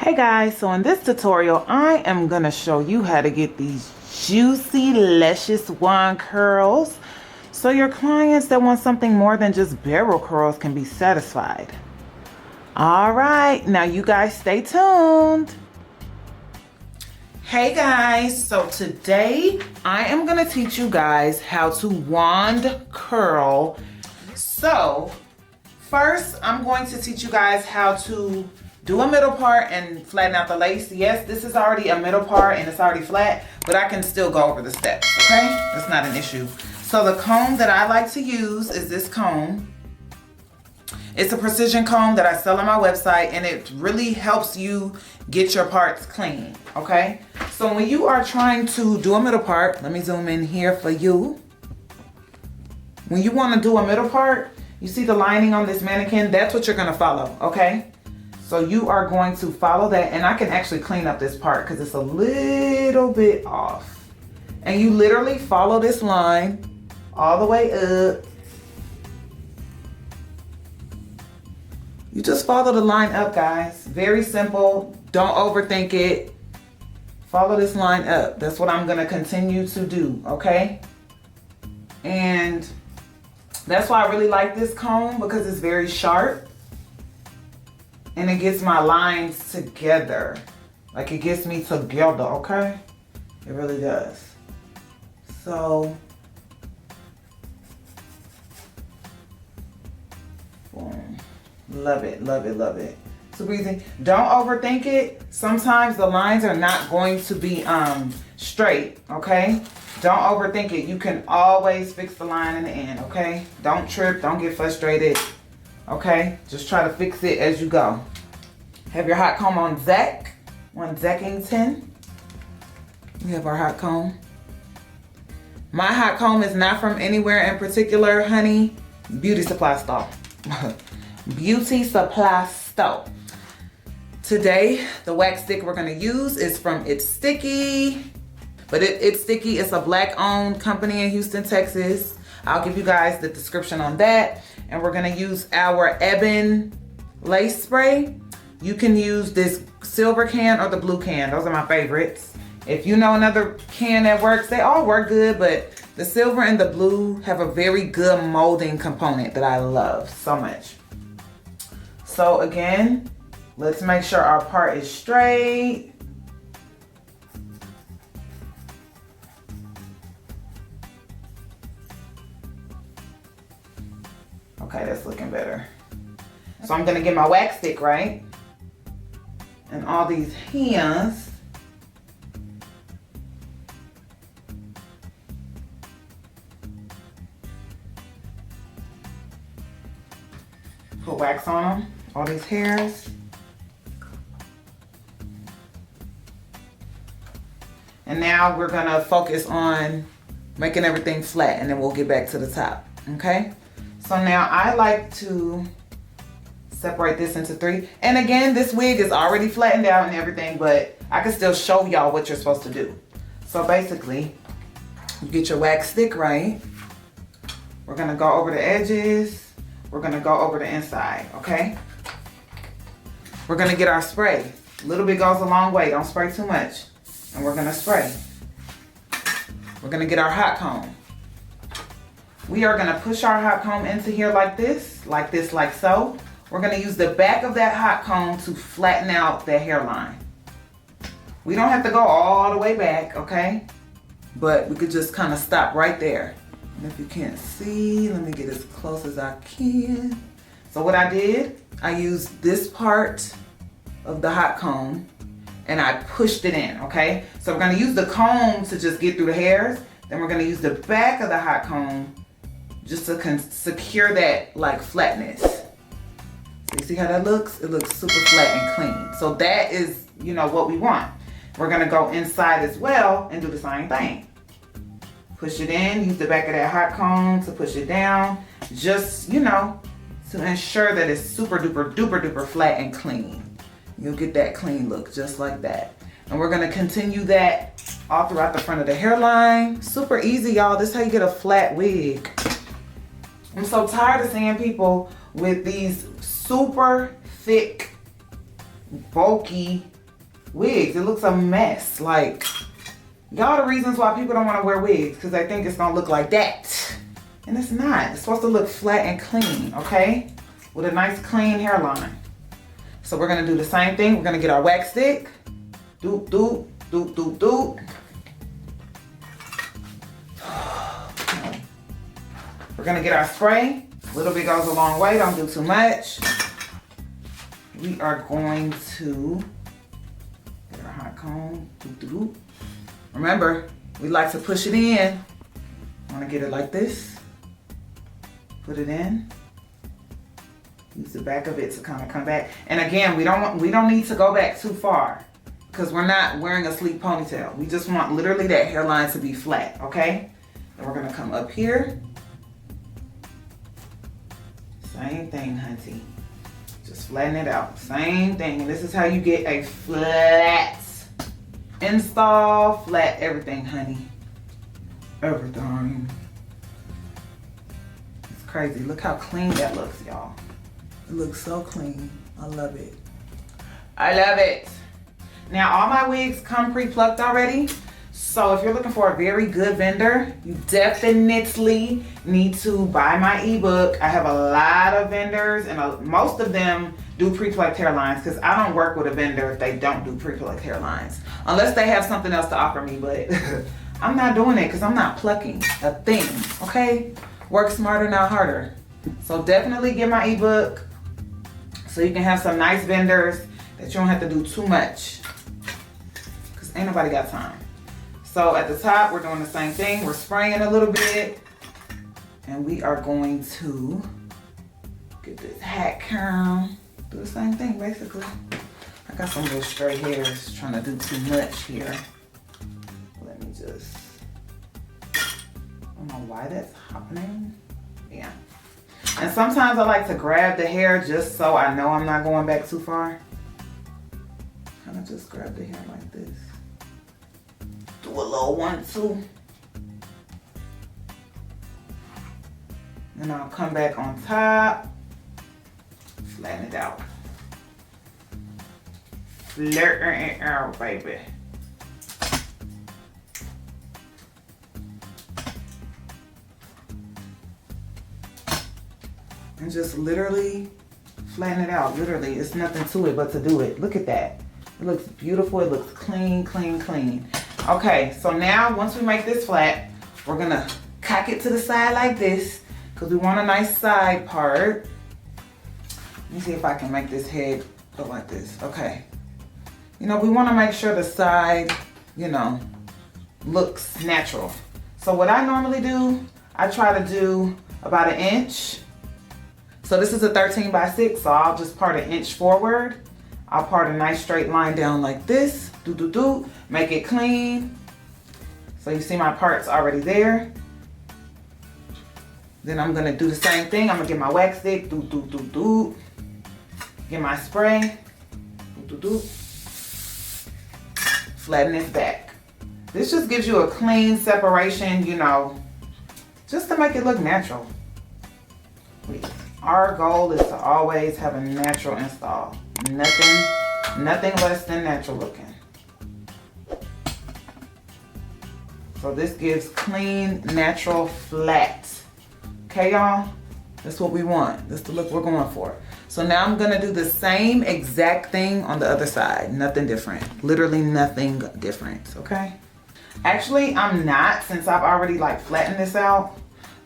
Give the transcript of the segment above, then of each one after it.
Hey guys, so in this tutorial I am going to show you how to get these juicy, luscious wand curls so your clients that want something more than just barrel curls can be satisfied. Alright, now you guys stay tuned. Hey guys, so today I am going to teach you guys how to wand curl. So first I'm going to teach you guys how to do a middle part and flatten out the lace. Yes, this is already a middle part and it's already flat, but I can still go over the steps, okay? That's not an issue. So the comb that I like to use is this comb. It's a precision comb that I sell on my website, and it really helps you get your parts clean, okay? So when you are trying to do a middle part, let me zoom in here for you. When you want to do a middle part, you see the lining on this mannequin? That's what you're gonna follow, okay? So you are going to follow that, and I can actually clean up this part because it's a little bit off. And you literally follow this line all the way up. You just follow the line up, guys. Very simple. Don't overthink it. Follow this line up. That's what I'm gonna continue to do, okay? And that's why I really like this comb, because it's very sharp. And it gets my lines together. Like, it gets me together, okay? It really does. So, boom. Love it, love it, love it. Super easy. Don't overthink it. Sometimes the lines are not going to be straight, okay? Don't overthink it. You can always fix the line in the end, okay? Don't trip, don't get frustrated. Okay, just try to fix it as you go. Have your hot comb on Zack, on Zackington. We have our hot comb. My hot comb is not from anywhere in particular, honey. Beauty supply store. Beauty supply store. Today, the wax stick we're gonna use is from It's Sticky. But It's Sticky is a black-owned company in Houston, Texas. I'll give you guys the description on that. And we're gonna use our Ebon lace spray. You can use this silver can or the blue can. Those are my favorites. If you know another can that works, they all work good, but the silver and the blue have a very good molding component that I love so much. So again, let's make sure our part is straight. Okay, that's looking better. So I'm gonna get my wax stick, right? And all these hands. Put wax on them, all these hairs. And now we're gonna focus on making everything flat, and then we'll get back to the top, okay? So now I like to separate this into 3. And again, this wig is already flattened out and everything, but I can still show y'all what you're supposed to do. So basically, you get your wax stick, right? We're gonna go over the edges. We're gonna go over the inside, okay? We're gonna get our spray. A little bit goes a long way, don't spray too much. And we're gonna spray. We're gonna get our hot comb. We are gonna push our hot comb into here like this, like so. We're gonna use the back of that hot comb to flatten out that hairline. We don't have to go all the way back, okay? But we could just kind of stop right there. And if you can't see, let me get as close as I can. So what I did, I used this part of the hot comb and I pushed it in, okay? So we're gonna use the comb to just get through the hairs. Then we're gonna use the back of the hot comb just to secure that like flatness. So you see how that looks? It looks super flat and clean. So that is, you know, what we want. We're gonna go inside as well and do the same thing. Push it in, use the back of that hot comb to push it down. Just, you know, to ensure that it's super duper duper duper flat and clean. You'll get that clean look just like that. And we're gonna continue that all throughout the front of the hairline. Super easy, y'all. This is how you get a flat wig. I'm so tired of seeing people with these super thick, bulky wigs. It looks a mess. Like, y'all the reasons why people don't want to wear wigs, because they think it's going to look like that. And it's not. It's supposed to look flat and clean, okay? With a nice clean hairline. So we're going to do the same thing. We're going to get our wax stick. Doop, doop, doop, doop, doop. We're going to get our spray. A little bit goes a long way. Don't do too much. We are going to get our hot comb. Doop, doop, doop. Remember, we like to push it in. I want to get it like this. Put it in. Use the back of it to kind of come back. And again, we don't need to go back too far because we're not wearing a sleek ponytail. We just want literally that hairline to be flat, okay? Then we're gonna come up here. Same thing, hunty. Just flatten it out. Same thing. And this is how you get a flat install, flat everything, honey. Everything. It's crazy. Look how clean that looks, y'all. It looks so clean. I love it. I love it. Now, all my wigs come pre-plucked already. So if you're looking for a very good vendor, you definitely need to buy my ebook. I have a lot of vendors and most of them do pre-plucked hairlines because I don't work with a vendor if they don't do pre-plucked hairlines. Unless they have something else to offer me, but I'm not doing it because I'm not plucking a thing, okay? Work smarter, not harder. So definitely get my ebook so you can have some nice vendors that you don't have to do too much because ain't nobody got time. So at the top, we're doing the same thing. We're spraying a little bit and we are going to get this hat comb. Do the same thing basically. I got some little stray hairs trying to do too much here. Let me just, I don't know why that's happening. Yeah. And sometimes I like to grab the hair just so I know I'm not going back too far. Kind of just grab the hair like this. Do a little 1-2. Then I'll come back on top. Flatten it out. Flatten it out, baby. And just literally flatten it out. Literally, it's nothing to it but to do it. Look at that. It looks beautiful. It looks clean, clean, clean. Okay, so now once we make this flat, we're gonna cock it to the side like this because we want a nice side part. Let me see if I can make this head go like this. Okay. You know, we want to make sure the side, you know, looks natural. So what I normally do, I try to do about 1 inch. So this is a 13x6, so I'll just part 1 inch forward. I'll part a nice straight line down like this. Do. Make it clean. So you see my parts already there. Then I'm gonna do the same thing. I'm gonna get my wax stick. Do. Get my spray. Do. Flatten this back. This just gives you a clean separation, you know, just to make it look natural. Our goal is to always have a natural install. Nothing less than natural looking. So this gives clean, natural, flat. Okay, y'all? That's what we want. That's the look we're going for. So now I'm gonna do the same exact thing on the other side. Nothing different. Literally nothing different, okay? Actually, I'm not, since I've already like flattened this out.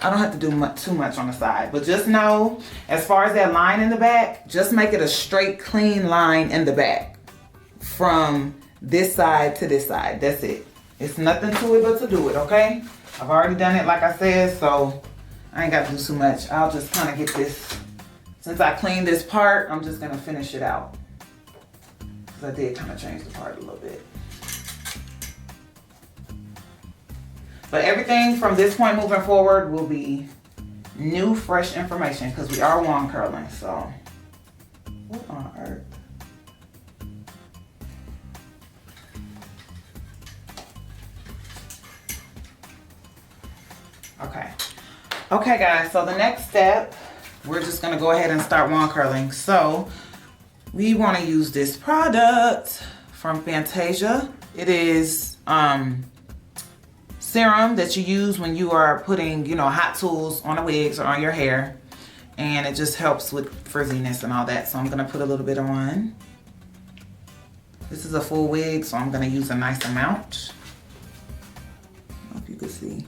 I don't have to do too much on the side, but just know, as far as that line in the back, just make it a straight, clean line in the back from this side to this side. That's it. It's nothing to it but to do it, okay? I've already done it like I said, so I ain't got to do too much. I'll just kind of get this, since I cleaned this part, I'm just gonna finish it out. Because I did kind of change the part a little bit. But everything from this point moving forward will be new, fresh information because we are wand curling. So, what on earth? Okay. Okay, guys. So the next step, we're just gonna go ahead and start wand curling. So we want to use this product from Fantasia. It is serum that you use when you are putting, you know, hot tools on the wigs or on your hair. And it just helps with frizziness and all that. So I'm gonna put a little bit on. This is a full wig, so I'm gonna use a nice amount. I hope you can see.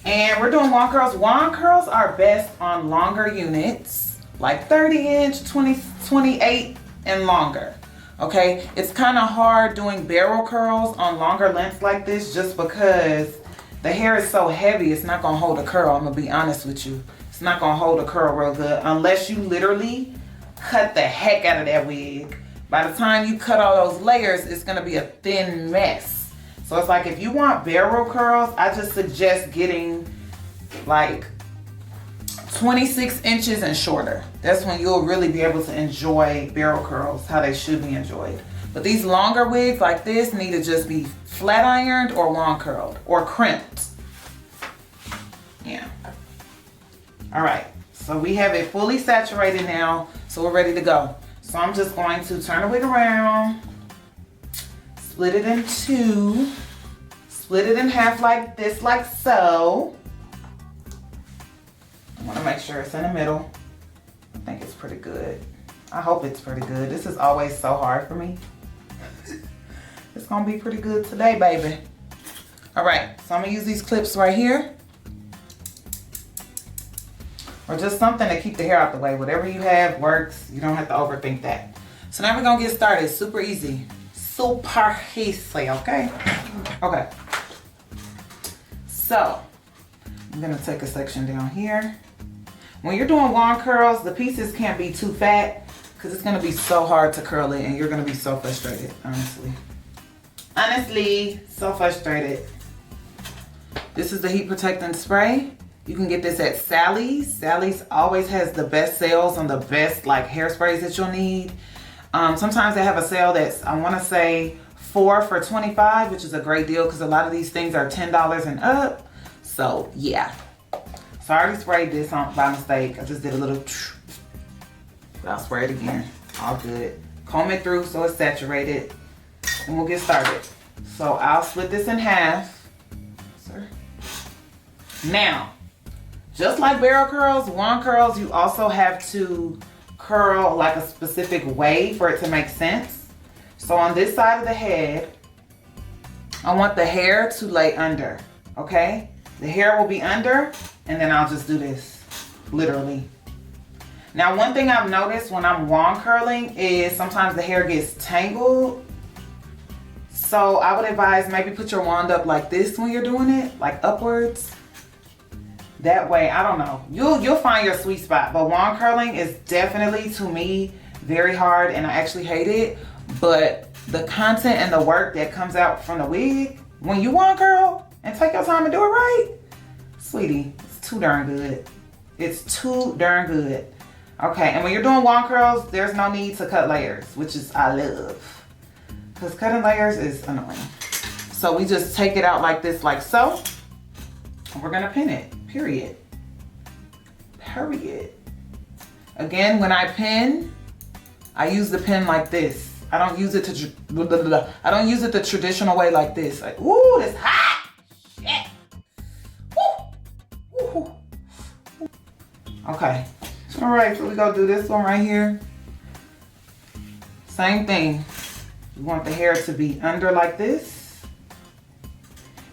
And we're doing wand curls. Wand curls are best on longer units, like 30-inch, 20, 28 and longer. Okay, it's kind of hard doing barrel curls on longer lengths like this just because the hair is so heavy, it's not gonna hold a curl. I'm gonna be honest with you. It's not gonna hold a curl real good unless you literally cut the heck out of that wig. By the time you cut all those layers, it's gonna be a thin mess. So it's like if you want barrel curls, I just suggest getting like 26 inches and shorter. That's when you'll really be able to enjoy barrel curls how they should be enjoyed. But these longer wigs like this need to just be flat ironed or wand curled or crimped. Yeah. All right, so we have it fully saturated now, so we're ready to go. So I'm just going to turn the wig around, split it in two, split it in half like this, like so. I want to make sure it's in the middle. I think it's pretty good. I hope it's pretty good. This is always so hard for me. It's gonna be pretty good today, baby. All right, so I'm gonna use these clips right here. Or just something to keep the hair out the way. Whatever you have works. You don't have to overthink that. So now we're gonna get started. Super easy. Super easy, okay? Okay. So, I'm gonna take a section down here. When you're doing wand curls, the pieces can't be too fat because it's gonna be so hard to curl it and you're gonna be so frustrated, honestly. Honestly, so frustrated. This is the heat protectant spray. You can get this at Sally's. Sally's always has the best sales on the best like hairsprays that you'll need. Sometimes they have a sale that's, I wanna say 4 for $25, which is a great deal because a lot of these things are $10 and up. So yeah. So I already sprayed this on by mistake. I just did a little, but I'll spray it again. All good. Comb it through so it's saturated. And we'll get started. So I'll split this in half. Sir. Now, just like barrel curls, wand curls, you also have to curl like a specific way for it to make sense. So on this side of the head, I want the hair to lay under, okay? The hair will be under, and then I'll just do this, literally. Now, one thing I've noticed when I'm wand curling is sometimes the hair gets tangled. So I would advise maybe put your wand up like this when you're doing it, like upwards. That way, I don't know, you'll find your sweet spot. But wand curling is definitely, to me, very hard and I actually hate it. But the content and the work that comes out from the wig, when you wand curl and take your time and do it right, sweetie, it's too darn good. It's too darn good. Okay, and when you're doing wand curls, there's no need to cut layers, which is I love. Because cutting layers is annoying. So we just take it out like this, like so. And we're gonna pin it, period. Period. Again, when I pin, I use the pin like this. I don't use it the traditional way like this. Like, ooh, it's hot. Shit. Woo. Woo. Okay. All right, so we gonna do this one right here. Same thing. You want the hair to be under like this.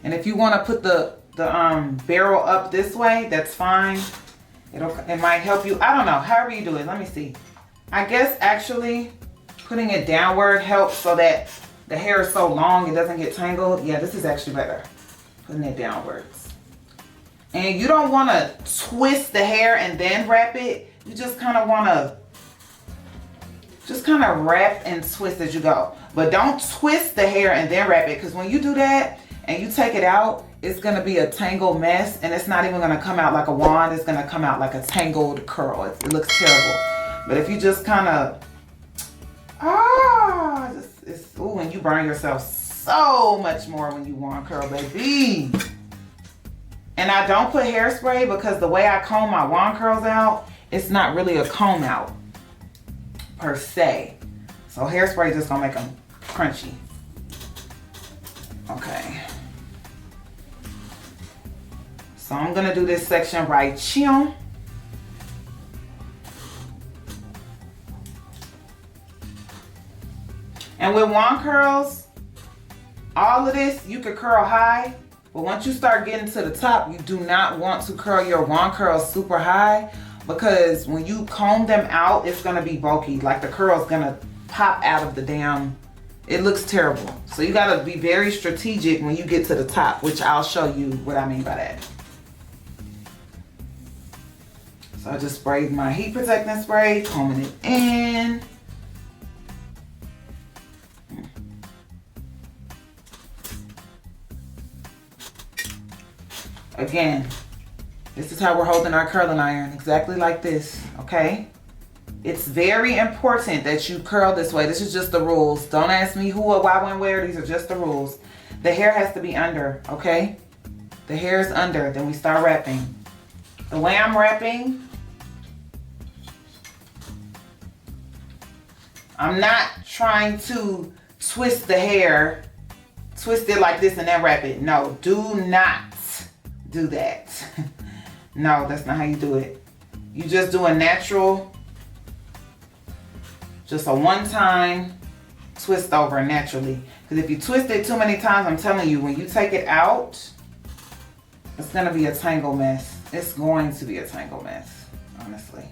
And if you want to put the barrel up this way, that's fine. It might help you. I don't know, however you do it. Let me see. I guess actually putting it downward helps so that the hair is so long it doesn't get tangled. Yeah, this is actually better. Putting it downwards. And you don't want to twist the hair and then wrap it. You just kind of want to wrap and twist as you go. But don't twist the hair and then wrap it, because when you do that and you take it out, it's going to be a tangled mess and it's not even going to come out like a wand. It's going to come out like a tangled curl. It looks terrible. But if you just kind of, ooh, and you burn yourself so much more when you wand curl, baby. And I don't put hairspray because the way I comb my wand curls out, it's not really a comb out per se. So hairspray just gonna make them crunchy. Okay. So I'm gonna do this section right here. And with wand curls, all of this, you could curl high, but once you start getting to the top, you do not want to curl your wand curls super high, because when you comb them out, it's gonna be bulky. Like the curl's gonna pop out of the damn, it looks terrible. So you gotta be very strategic when you get to the top, which I'll show you what I mean by that. So I just sprayed my heat protectant spray, combing it in. Again, this is how we're holding our curling iron, exactly like this, okay? It's very important that you curl this way. This is just the rules. Don't ask me who or why, when, where. These are just the rules. The hair has to be under, okay? The hair is under, then we start wrapping. The way I'm wrapping, I'm not trying to twist the hair, twist it like this and then wrap it. No, do not do that. No, that's not how you do it. You just do a natural, just a one-time twist over naturally. Because if you twist it too many times, I'm telling you, when you take it out, it's gonna be a tangle mess. It's going to be a tangle mess, honestly.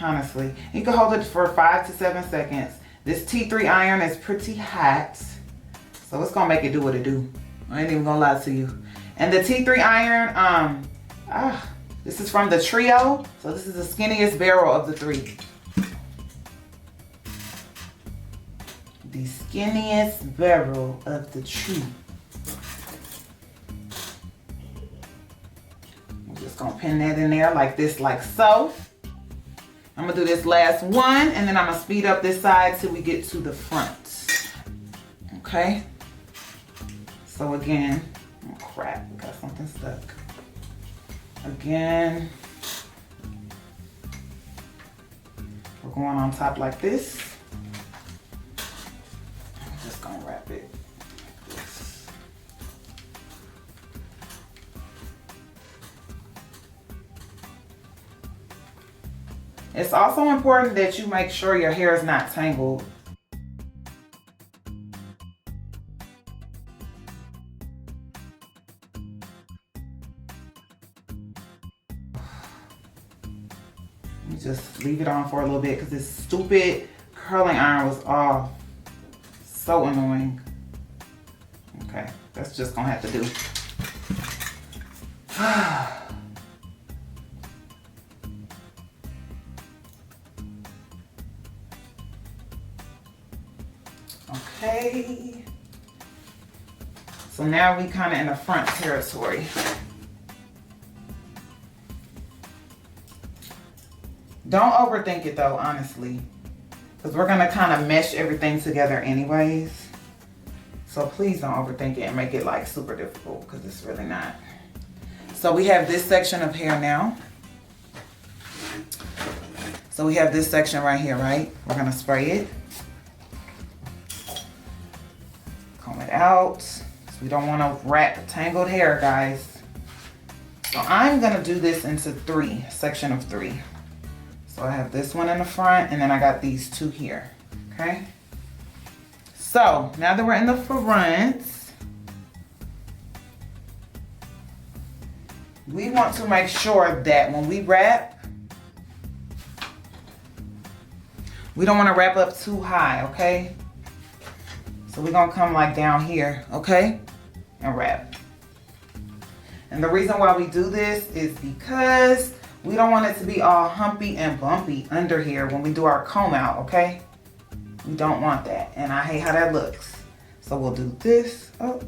Honestly. You can hold it for 5 to 7 seconds. This T3 iron is pretty hot, so it's gonna make it do what it do. I ain't even gonna lie to you. And the T3 iron, this is from the Trio. So this is the skinniest barrel of the 3. The skinniest barrel of the 3. I'm just gonna pin that in there like this, like so. I'm gonna do this last one, and then I'm gonna speed up this side till we get to the front. Okay? So again, oh crap, we got something stuck. Again, we're going on top like this. I'm just gonna wrap it like this. It's also important that you make sure your hair is not tangled. Just leave it on for a little bit because this stupid curling iron was off. So annoying. Okay, that's just gonna have to do. Okay. So now we kind of in the front territory. Don't overthink it though, honestly, because we're gonna kind of mesh everything together anyways. So please don't overthink it and make it like super difficult, because it's really not. So we have this section of hair now. So we have this section right here, right? We're gonna spray it. Comb it out. So we don't wanna wrap tangled hair, guys. So I'm gonna do this into 3, section of 3. So I have this one in the front, and then I got these 2 here, okay? So now that we're in the front, we want to make sure that when we wrap, we don't want to wrap up too high, okay? So we're gonna come like down here, okay? And wrap. And the reason why we do this is because we don't want it to be all humpy and bumpy under here when we do our comb out, okay? We don't want that, and I hate how that looks. So we'll do this. Oh,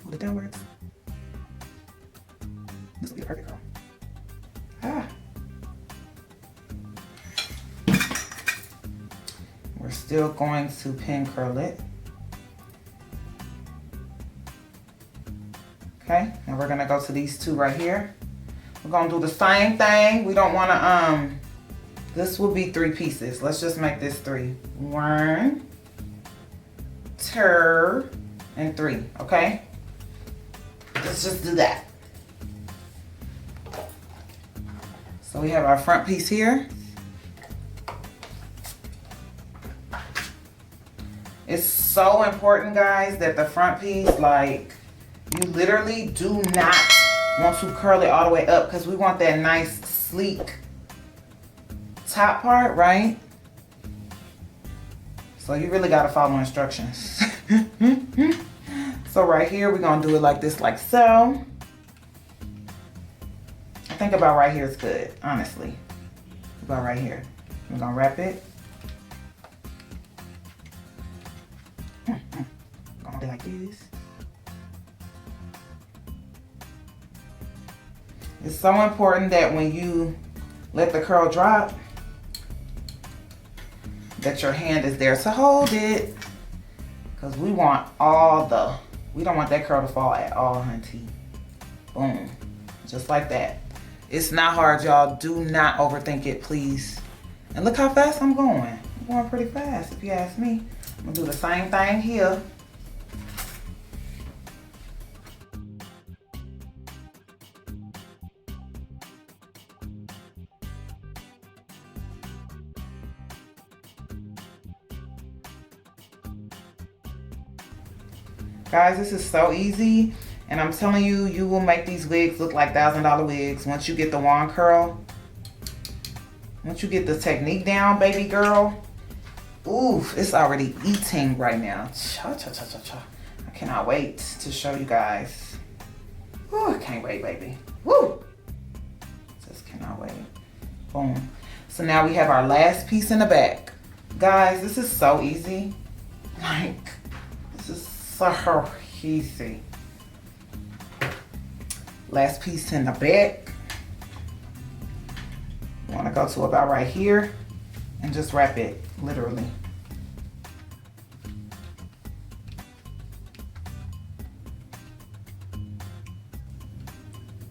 hold it downwards. This will be the perfect curl. We're still going to pin curl it. Okay, and we're gonna go to these 2 right here. We're gonna do the same thing. We don't wanna This will be 3 pieces. Let's just make this 3. 1, 2, and 3, okay? Let's just do that. So we have our front piece here. It's so important, guys, that the front piece, like, you literally do not want to curl it all the way up because we want that nice, sleek top part, right? So you really got to follow instructions. So right here, we're going to do it like this, like so. I think about right here is good, honestly. About right here. We're going to wrap it. Going to do like this. It's so important that when you let the curl drop, that your hand is there to hold it, because we want we don't want that curl to fall at all, hunty. Boom, just like that. It's not hard, y'all. Do not overthink it, please. And look how fast I'm going. I'm going pretty fast, if you ask me. I'm gonna do the same thing here. Guys, this is so easy, and I'm telling you, you will make these wigs look like $1,000 wigs once you get the wand curl. Once you get the technique down, baby girl. Oof, it's already eating right now. Cha, cha, cha, cha, cha. I cannot wait to show you guys. Ooh, I can't wait, baby. Woo! Just cannot wait. Boom. So now we have our last piece in the back. Guys, this is so easy. Like, this is so easy. Last piece in the back. You want to go to about right here and just wrap it, literally.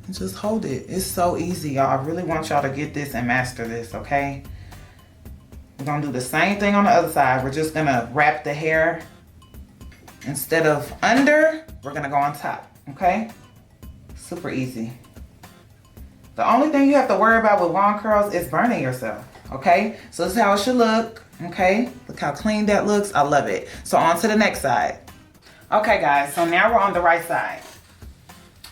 And just hold it. It's so easy, y'all. I really want y'all to get this and master this, okay? We're gonna do the same thing on the other side. We're just gonna wrap the hair. Instead of under, we're gonna go on top, okay? Super easy. The only thing you have to worry about with wand curls is burning yourself, okay? So this is how it should look, okay? Look how clean that looks. I love it. So on to the next side. Okay, guys, so now we're on the right side.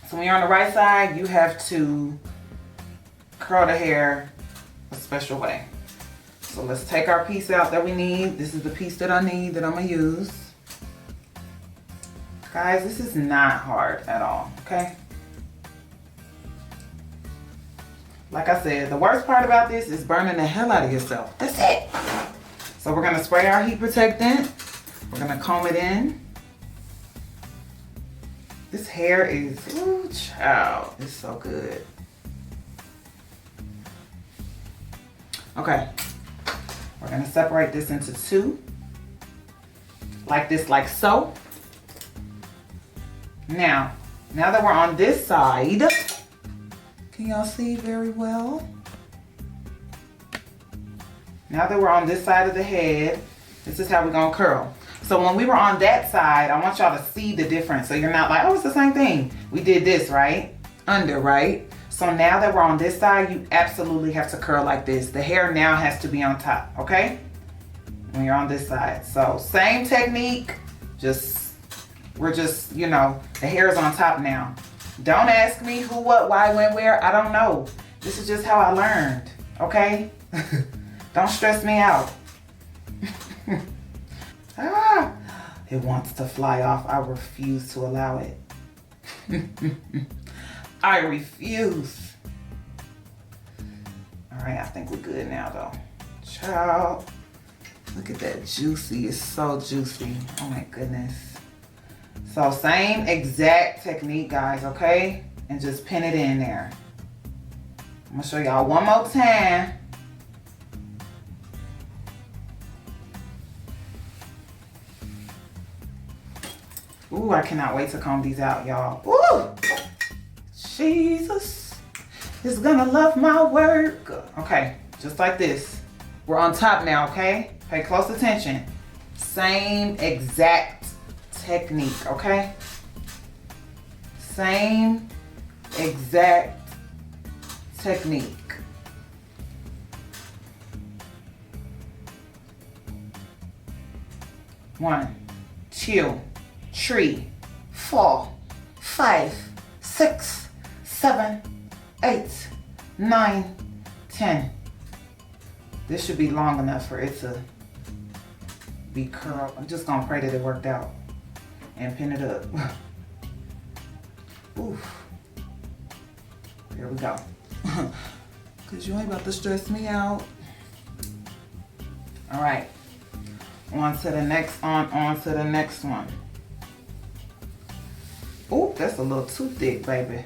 So when you're on the right side, you have to curl the hair a special way. So let's take our piece out that we need. This is the piece that I need that I'm gonna use. Guys, this is not hard at all, okay? Like I said, the worst part about this is burning the hell out of yourself. That's it. So we're gonna spray our heat protectant. We're gonna comb it in. This hair is, ooh, child, it's so good. Okay, we're gonna separate this into 2. Like this, like so. Now that we're on this side, can y'all see very well? Now that we're on this side of the head, this is how we're gonna curl. So when we were on that side, I want y'all to see the difference. So you're not like, oh, it's the same thing. We did this, right? Under, right? So now that we're on this side, you absolutely have to curl like this. The hair now has to be on top, okay? When you're on this side. So same technique, we're just, you know, the hair is on top now. Don't ask me who, what, why, when, where. I don't know. This is just how I learned, okay? Don't stress me out. It wants to fly off. I refuse to allow it. I refuse. All right, I think we're good now though. Child, look at that juicy. It's so juicy. Oh my goodness. So same exact technique, guys, okay? And just pin it in there. I'm gonna show y'all one more time. Ooh, I cannot wait to comb these out, y'all. Ooh, Jesus is gonna love my work. Okay, just like this. We're on top now, okay? Pay close attention. Same exact technique, okay? Same exact technique. One, two, three, 4, 5, 6, 7, 8, 9, 10. This should be long enough for it to be curled. I'm just gonna pray that it worked out and pin it up. Oof. Here we go. Cause you ain't about to stress me out. All right. On to the next one. Ooh, that's a little too thick, baby.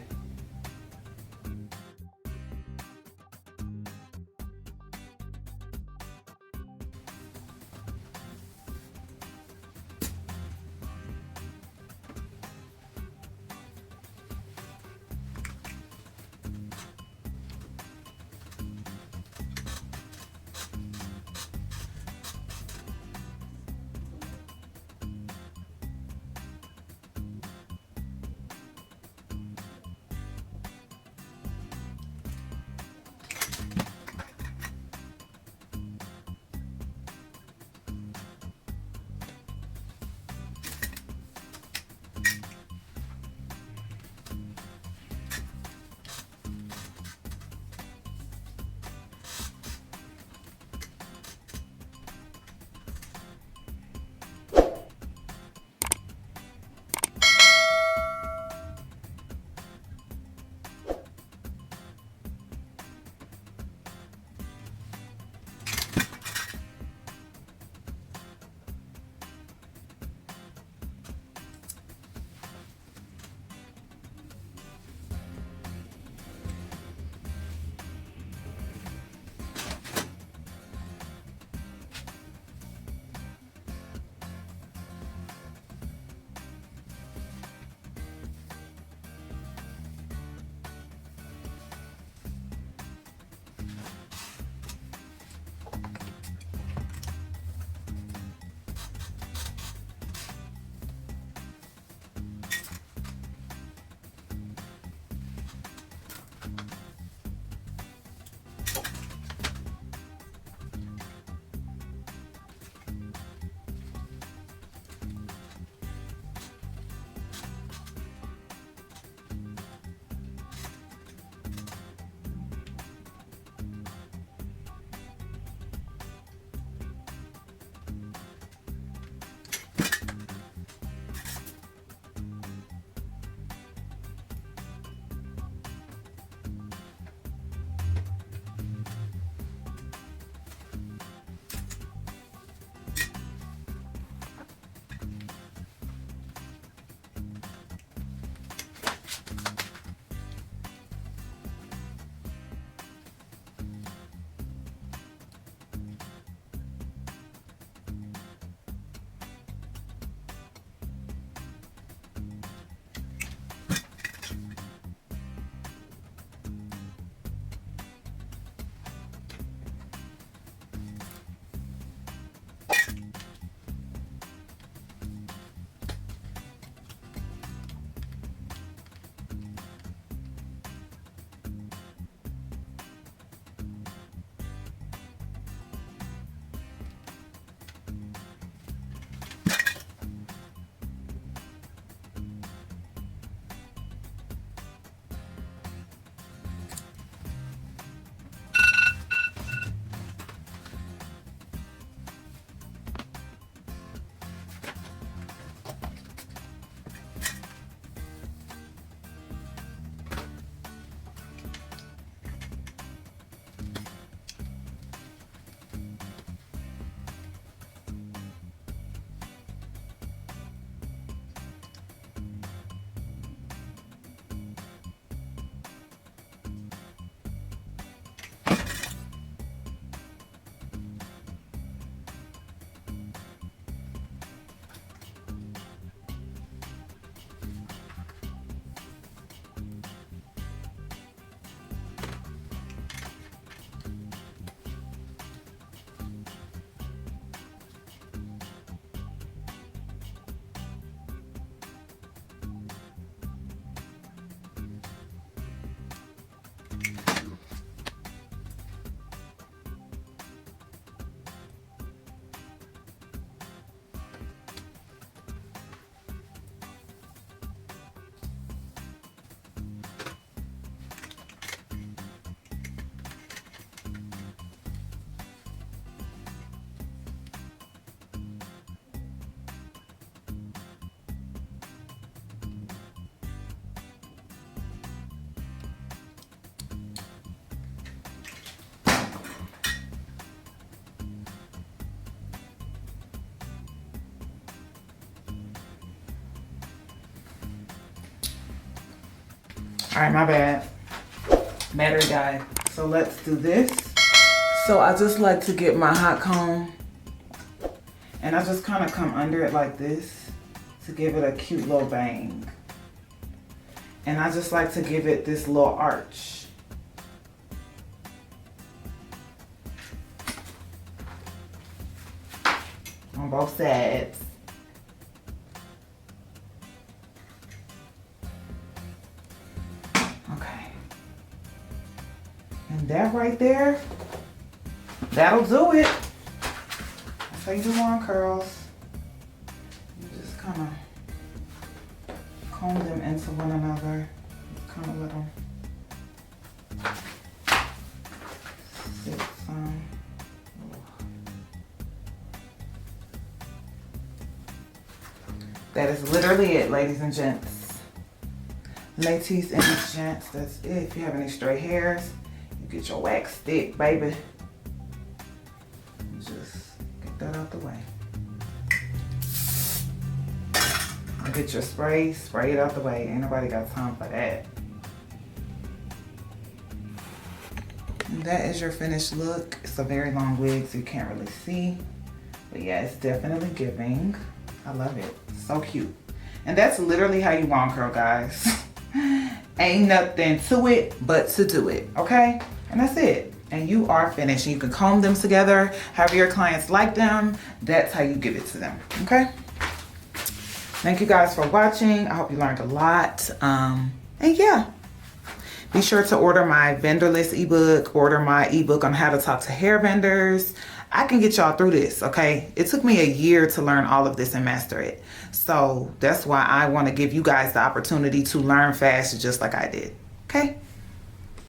All right, my bad. Battery died. So let's do this. So I just like to get my hot comb and I just kind of come under it like this to give it a cute little bang. And I just like to give it this little arch. On both sides. Okay. And that right there, that'll do it. That's how you do lawn curls. You just kind of comb them into one another. Kind of let them sit some. That is literally it, ladies and gents. Ladies and gents, that's it. If you have any stray hairs, you get your wax stick, baby. Just get that out the way. And get your spray it out the way. Ain't nobody got time for that. And that is your finished look. It's a very long wig, so you can't really see. But yeah, it's definitely giving. I love it. So cute. And that's literally how you lawn curl, guys. Ain't nothing to it but to do it, okay? And that's it. And you are finished. You can comb them together however your clients like them. That's how you give it to them, okay? Thank you guys for watching. I hope you learned a lot. And yeah, be sure to order my vendor list ebook, order my ebook on how to talk to hair vendors. I can get y'all through this, okay? It took me a year to learn all of this and master it. So that's why I want to give you guys the opportunity to learn fast just like I did, okay?